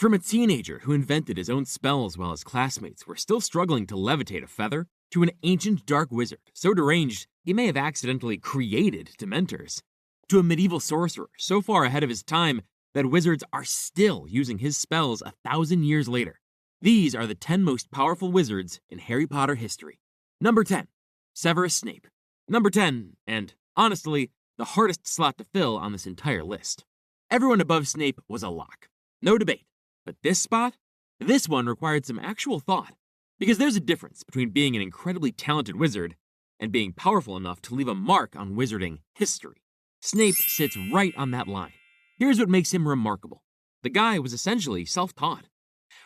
From a teenager who invented his own spells while his classmates were still struggling to levitate a feather, to an ancient dark wizard so deranged he may have accidentally created Dementors, to a medieval sorcerer so far ahead of his time that wizards are still using his spells 1,000 years later. These are the 10 most powerful wizards in Harry Potter history. Number 10, Severus Snape. Number 10, and honestly, the hardest slot to fill on this entire list. Everyone above Snape was a lock. No debate. But this spot? This one required some actual thought. Because there's a difference between being an incredibly talented wizard and being powerful enough to leave a mark on wizarding history. Snape sits right on that line. Here's what makes him remarkable. The guy was essentially self-taught.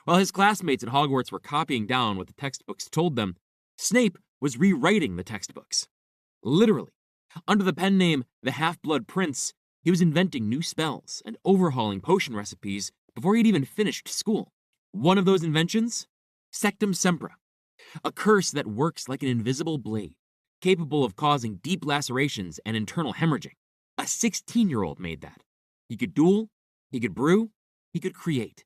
While his classmates at Hogwarts were copying down what the textbooks told them, Snape was rewriting the textbooks. Literally. Under the pen name the Half-Blood Prince, he was inventing new spells and overhauling potion recipes before he'd even finished school. One of those inventions? Sectum Sempra, a curse that works like an invisible blade, capable of causing deep lacerations and internal hemorrhaging. A 16-year-old made that. He could duel, he could brew, he could create.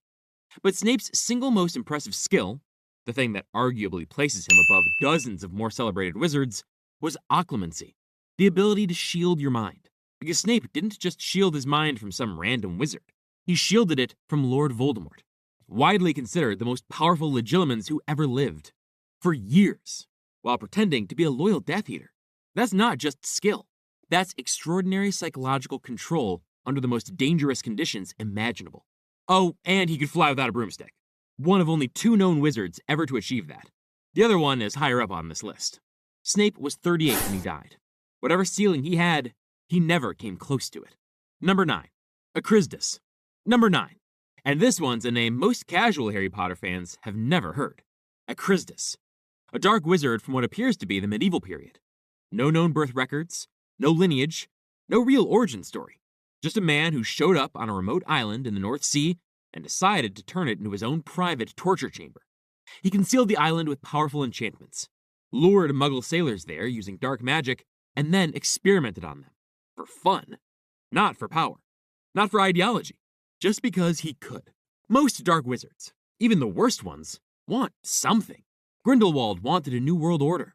But Snape's single most impressive skill, the thing that arguably places him above dozens of more celebrated wizards, was occlumency, the ability to shield your mind. Because Snape didn't just shield his mind from some random wizard. He shielded it from Lord Voldemort, widely considered the most powerful legilimens who ever lived, for years, while pretending to be a loyal Death Eater. That's not just skill. That's extraordinary psychological control under the most dangerous conditions imaginable. Oh, and he could fly without a broomstick. One of only 2 known wizards ever to achieve that. The other one is higher up on this list. Snape was 38 when he died. Whatever ceiling he had, he never came close to it. Number 9, Ekrizdis. Number 9. And this one's a name most casual Harry Potter fans have never heard. Ekrizdis, a dark wizard from what appears to be the medieval period. No known birth records, no lineage, no real origin story. Just a man who showed up on a remote island in the North Sea and decided to turn it into his own private torture chamber. He concealed the island with powerful enchantments, lured Muggle sailors there using dark magic, and then experimented on them. For fun. Not for power. Not for ideology. Just because he could. Most dark wizards, even the worst ones, want something. Grindelwald wanted a new world order.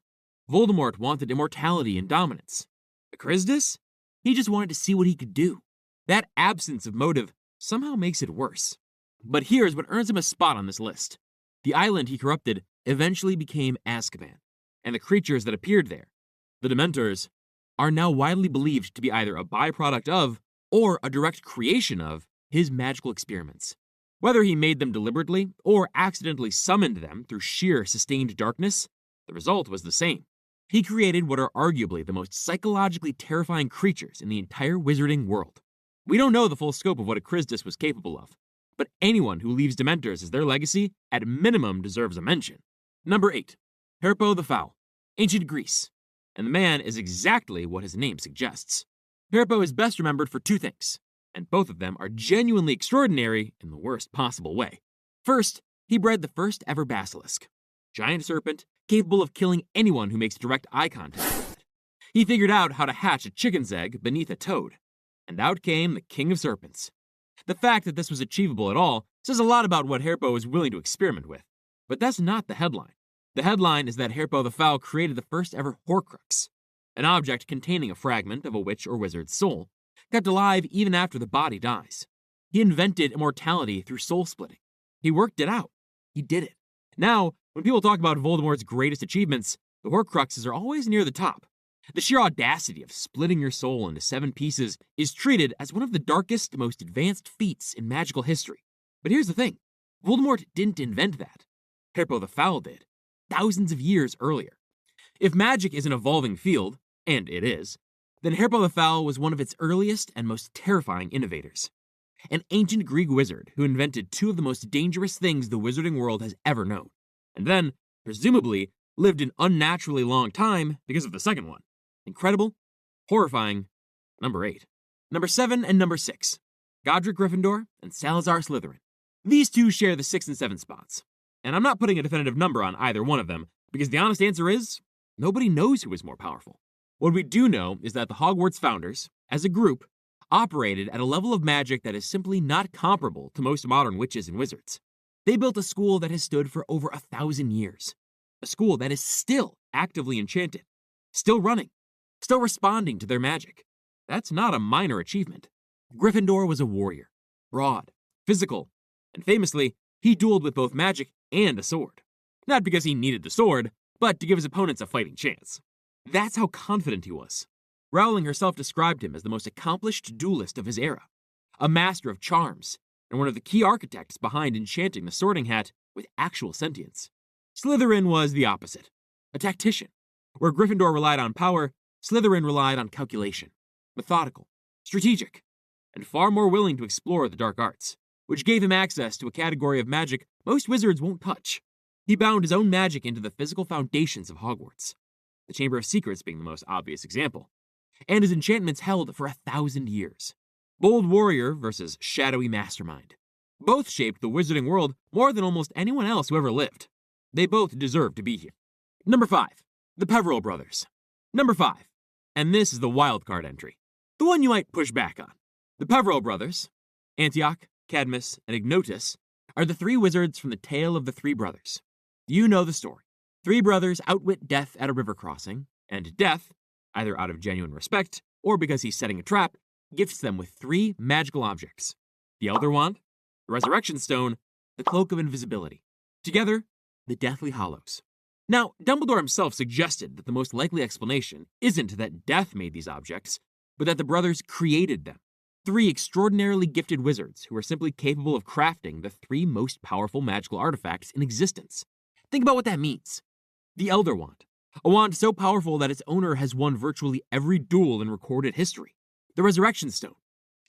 Voldemort wanted immortality and dominance. Ekrizdis? He just wanted to see what he could do. That absence of motive somehow makes it worse. But here's what earns him a spot on this list. The island he corrupted eventually became Azkaban, and the creatures that appeared there, the Dementors, are now widely believed to be either a byproduct of, or a direct creation of, his magical experiments. Whether he made them deliberately or accidentally summoned them through sheer sustained darkness, the result was the same. He created what are arguably the most psychologically terrifying creatures in the entire wizarding world. We don't know the full scope of what Ekrizdis was capable of, but anyone who leaves Dementors as their legacy at minimum deserves a mention. Number 8, Herpo the Foul, ancient Greece. And the man is exactly what his name suggests. Herpo is best remembered for 2 things, and both of them are genuinely extraordinary in the worst possible way. First, he bred the first ever basilisk, giant serpent capable of killing anyone who makes direct eye contact with it. He figured out how to hatch a chicken's egg beneath a toad, and out came the king of serpents. The fact that this was achievable at all says a lot about what Herpo was willing to experiment with. But that's not the headline. The headline is that Herpo the Foul created the first ever Horcrux, an object containing a fragment of a witch or wizard's soul, kept alive even after the body dies. He invented immortality through soul splitting. He worked it out. He did it. Now, when people talk about Voldemort's greatest achievements, the Horcruxes are always near the top. The sheer audacity of splitting your soul into 7 pieces is treated as one of the darkest, most advanced feats in magical history. But here's the thing. Voldemort didn't invent that. Herpo the Foul did, thousands of years earlier. If magic is an evolving field, and it is, then Herpo the Foul was one of its earliest and most terrifying innovators. An ancient Greek wizard who invented 2 of the most dangerous things the wizarding world has ever known, and then, presumably, lived an unnaturally long time because of the second one. Incredible, horrifying. Number 8. Number 7 and number 6. Godric Gryffindor and Salazar Slytherin. These 2 share the 6 and 7 spots. And I'm not putting a definitive number on either one of them, because the honest answer is, nobody knows who is more powerful. What we do know is that the Hogwarts founders, as a group, operated at a level of magic that is simply not comparable to most modern witches and wizards. They built a school that has stood for over 1,000 years. A school that is still actively enchanted, still running, still responding to their magic. That's not a minor achievement. Gryffindor was a warrior, broad, physical, and famously, he dueled with both magic and a sword. Not because he needed the sword, but to give his opponents a fighting chance. That's how confident he was. Rowling herself described him as the most accomplished duelist of his era, a master of charms, and one of the key architects behind enchanting the Sorting Hat with actual sentience. Slytherin was the opposite, a tactician. Where Gryffindor relied on power, Slytherin relied on calculation, methodical, strategic, and far more willing to explore the dark arts, which gave him access to a category of magic most wizards won't touch. He bound his own magic into the physical foundations of Hogwarts, the Chamber of Secrets being the most obvious example, and his enchantments held for 1,000 years. Bold warrior versus shadowy mastermind. Both shaped the wizarding world more than almost anyone else who ever lived. They both deserve to be here. Number 5. The Peverell Brothers. Number 5. And this is the wildcard entry. The one you might push back on. The Peverell Brothers, Antioch, Cadmus, and Ignotus, are the 3 wizards from the Tale of the 3 Brothers. You know the story. 3 brothers outwit Death at a river crossing, and Death, either out of genuine respect or because he's setting a trap, gifts them with 3 magical objects. The Elder Wand, the Resurrection Stone, the Cloak of Invisibility. Together, the Deathly Hallows. Now, Dumbledore himself suggested that the most likely explanation isn't that Death made these objects, but that the brothers created them. 3 extraordinarily gifted wizards who are simply capable of crafting the 3 most powerful magical artifacts in existence. Think about what that means. The Elder Wand, a wand so powerful that its owner has won virtually every duel in recorded history. The Resurrection Stone,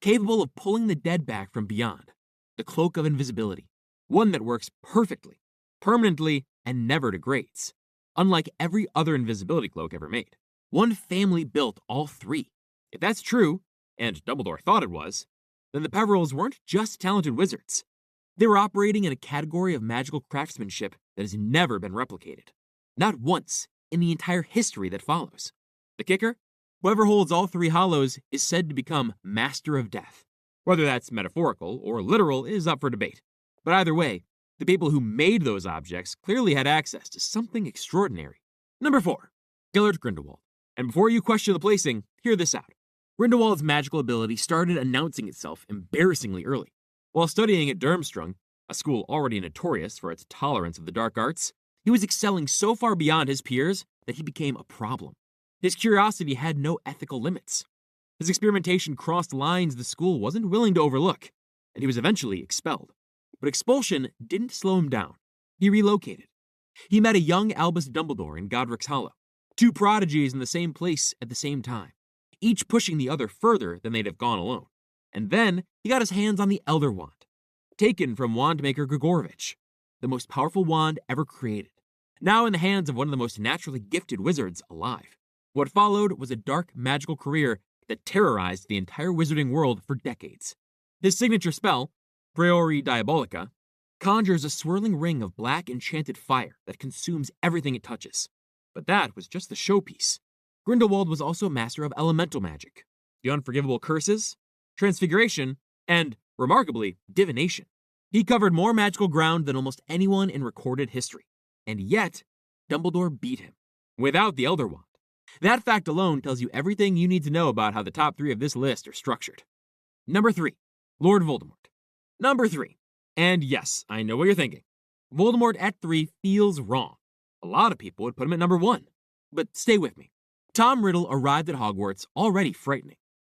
capable of pulling the dead back from beyond. The Cloak of Invisibility, one that works perfectly, permanently, and never degrades, unlike every other invisibility cloak ever made. One family built all 3. If that's true, and Dumbledore thought it was, then the Peverells weren't just talented wizards. They were operating in a category of magical craftsmanship that has never been replicated. Not once in the entire history that follows. The kicker? Whoever holds all 3 hollows is said to become Master of Death. Whether that's metaphorical or literal is up for debate. But either way, the people who made those objects clearly had access to something extraordinary. Number 4. Gellert Grindelwald. And before you question the placing, hear this out. Grindelwald's magical ability started announcing itself embarrassingly early. While studying at Durmstrang, a school already notorious for its tolerance of the dark arts, he was excelling so far beyond his peers that he became a problem. His curiosity had no ethical limits. His experimentation crossed lines the school wasn't willing to overlook, and he was eventually expelled. But expulsion didn't slow him down. He relocated. He met a young Albus Dumbledore in Godric's Hollow, 2 prodigies in the same place at the same time, each pushing the other further than they'd have gone alone. And then he got his hands on the Elder Wand, taken from wandmaker Grigorovich, the most powerful wand ever created, now in the hands of one of the most naturally gifted wizards alive. What followed was a dark magical career that terrorized the entire wizarding world for decades. His signature spell, Priori Diabolica, conjures a swirling ring of black enchanted fire that consumes everything it touches. But that was just the showpiece. Grindelwald was also a master of elemental magic, the unforgivable curses, transfiguration, and, remarkably, divination. He covered more magical ground than almost anyone in recorded history, and yet, Dumbledore beat him, without the Elder Wand. That fact alone tells you everything you need to know about how the top 3 of this list are structured. Number 3. Lord Voldemort. Number 3. And yes, I know what you're thinking. Voldemort at 3 feels wrong. A lot of people would put him at number 1. But stay with me. Tom Riddle arrived at Hogwarts already frightening.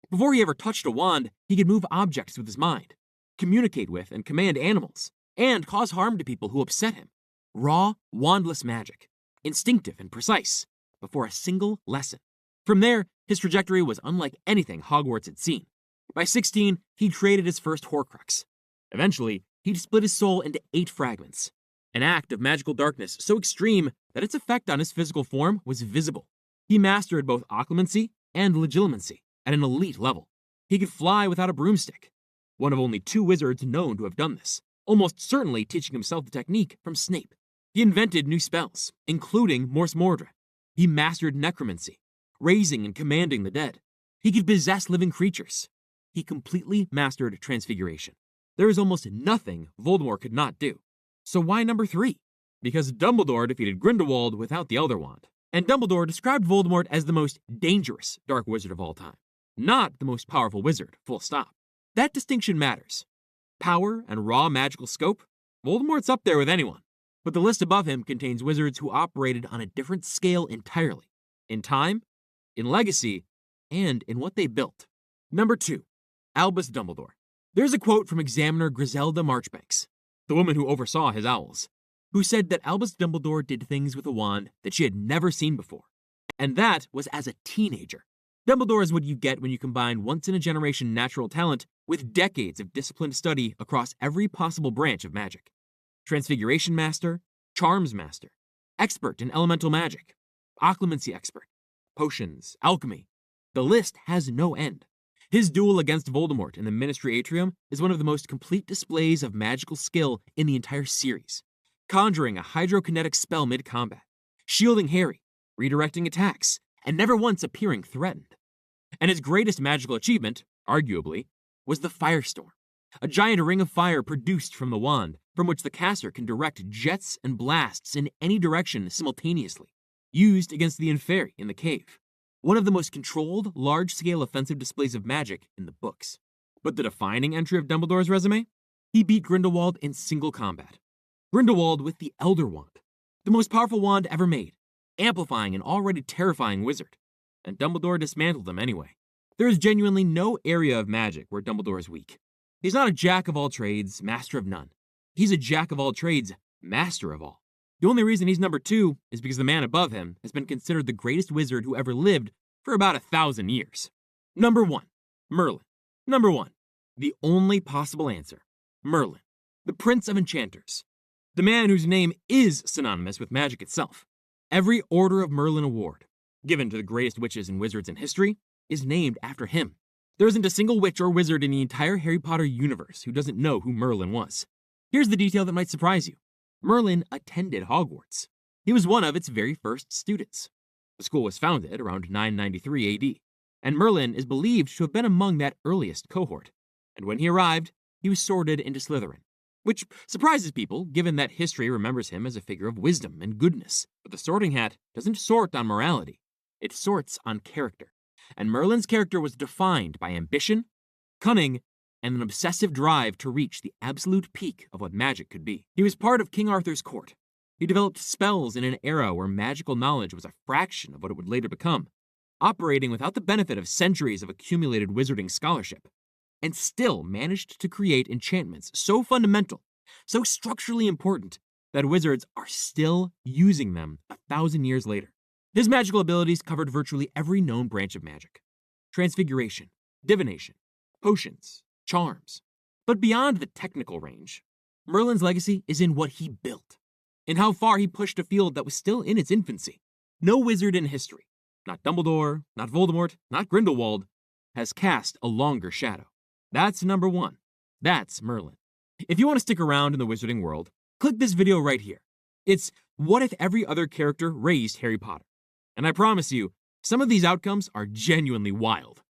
Before he ever touched a wand, he could move objects with his mind, communicate with and command animals, and cause harm to people who upset him. Raw, wandless magic, instinctive and precise, before a single lesson. From there, his trajectory was unlike anything Hogwarts had seen. By 16, he'd created his first Horcrux. Eventually, he'd split his soul into 8 fragments, an act of magical darkness so extreme that its effect on his physical form was visible. He mastered both occlumency and legilimency at an elite level. He could fly without a broomstick, one of only 2 wizards known to have done this, almost certainly teaching himself the technique from Snape. He invented new spells, including Morse Mordred. He mastered necromancy, raising and commanding the dead. He could possess living creatures. he completely mastered transfiguration. There is almost nothing Voldemort could not do. So why number 3? Because Dumbledore defeated Grindelwald without the Elder Wand. And Dumbledore described Voldemort as the most dangerous dark wizard of all time, not the most powerful wizard, full stop. That distinction matters. Power and raw magical scope, Voldemort's up there with anyone. But the list above him contains wizards who operated on a different scale entirely. In time, in legacy, and in what they built. Number 2, Albus Dumbledore. There's a quote from Examiner Griselda Marchbanks, the woman who oversaw his owls, who said that Albus Dumbledore did things with a wand that she had never seen before. And that was as a teenager. Dumbledore is what you get when you combine once-in-a-generation natural talent with decades of disciplined study across every possible branch of magic. Transfiguration Master, Charms Master, expert in elemental magic, occlumency expert, potions, alchemy. The list has no end. His duel against Voldemort in the Ministry Atrium is one of the most complete displays of magical skill in the entire series, conjuring a hydrokinetic spell mid-combat, shielding Harry, redirecting attacks, and never once appearing threatened. And his greatest magical achievement, arguably, was the Firestorm, a giant ring of fire produced from the wand, from which the caster can direct jets and blasts in any direction simultaneously, used against the Inferi in the cave. One of the most controlled, large-scale offensive displays of magic in the books. But the defining entry of Dumbledore's resume? He beat Grindelwald in single combat. Grindelwald with the Elder Wand, the most powerful wand ever made, amplifying an already terrifying wizard. And Dumbledore dismantled them anyway. There is genuinely no area of magic where Dumbledore is weak. He's not a jack of all trades, master of none. He's a jack of all trades, master of all. The only reason he's number 2 is because the man above him has been considered the greatest wizard who ever lived for about 1,000 years. Number 1, Merlin. Number 1, the only possible answer, Merlin, the Prince of Enchanters. The man whose name is synonymous with magic itself. Every Order of Merlin award, given to the greatest witches and wizards in history, is named after him. There isn't a single witch or wizard in the entire Harry Potter universe who doesn't know who Merlin was. Here's the detail that might surprise you. Merlin attended Hogwarts. He was one of its very first students. The school was founded around 993 AD, and Merlin is believed to have been among that earliest cohort. And when he arrived, he was sorted into Slytherin, which surprises people given that history remembers him as a figure of wisdom and goodness. But the sorting hat doesn't sort on morality. It sorts on character. And Merlin's character was defined by ambition, cunning, and an obsessive drive to reach the absolute peak of what magic could be. He was part of King Arthur's court. He developed spells in an era where magical knowledge was a fraction of what it would later become, operating without the benefit of centuries of accumulated wizarding scholarship, and still managed to create enchantments so fundamental, so structurally important, that wizards are still using them 1,000 years later. His magical abilities covered virtually every known branch of magic. Transfiguration, divination, potions, charms. But beyond the technical range, Merlin's legacy is in what he built, in how far he pushed a field that was still in its infancy. No wizard in history, not Dumbledore, not Voldemort, not Grindelwald, has cast a longer shadow. That's number 1. That's Merlin. If you want to stick around in the wizarding world, click this video right here. It's what if every other character raised Harry Potter? And I promise you, some of these outcomes are genuinely wild.